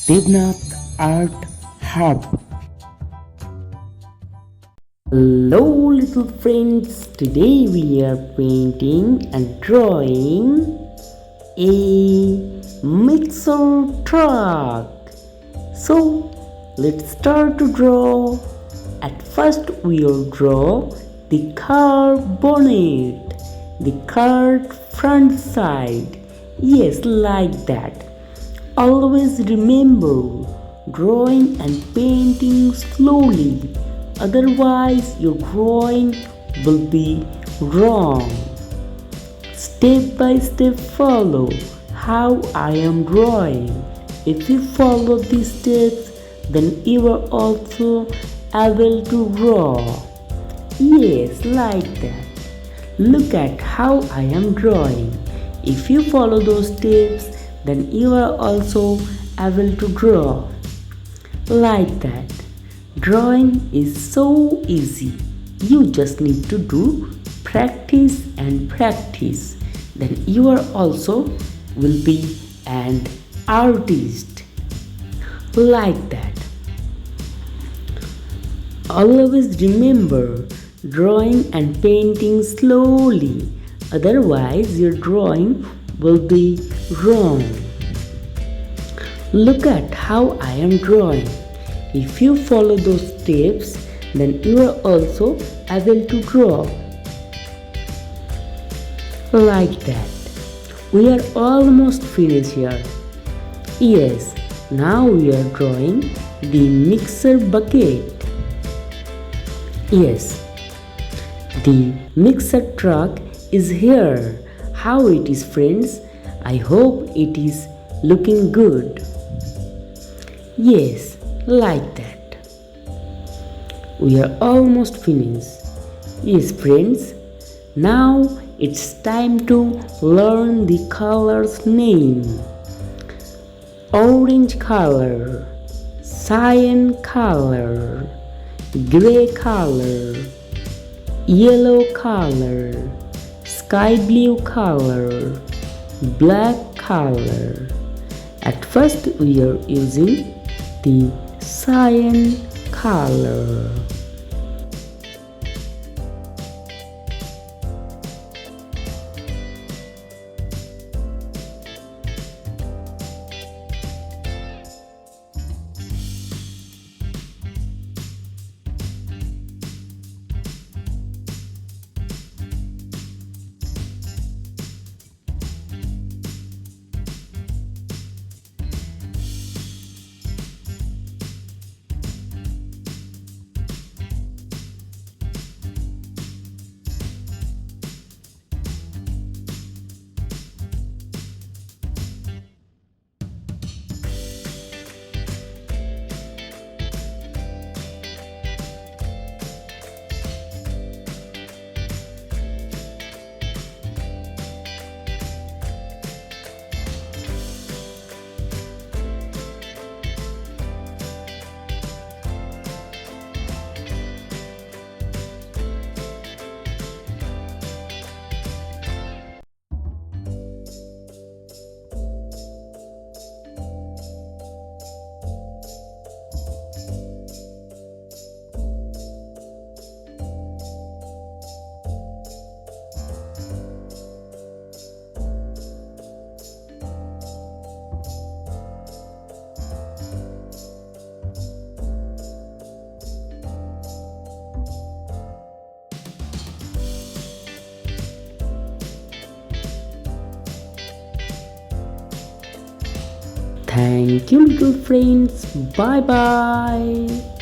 Debnath Art Hub. Hello little friends, today we are painting and drawing a mixer truck. So let's start to draw. At first we will draw the car bonnet, the car front side. Yes, like that. Always remember, drawing and painting slowly, otherwise your drawing will be wrong. Step by step follow how I am drawing. If you follow these steps, then you are also able to draw. Yes, like that. Look at how I am drawing. If you follow those steps, then you are also able to draw. Like that. Drawing is so easy. You just need to do practice and practice. Then you are also will be an artist. Like that. Always remember, drawing and painting slowly. Otherwise your drawing will be wrong. Look at how I am drawing. If you follow those steps, then you are also able to draw. Like that. We are almost finished here. Yes, now we are drawing the mixer bucket. Yes, the mixer truck is here. How it is, friends? I hope it is looking good. Yes, like that. We are almost finished. Yes, friends. Now it's time to learn the color's name. Orange color, cyan color, gray color, yellow color, sky blue color, black color. At first we are using the cyan color. Thank you, little friends. Bye bye.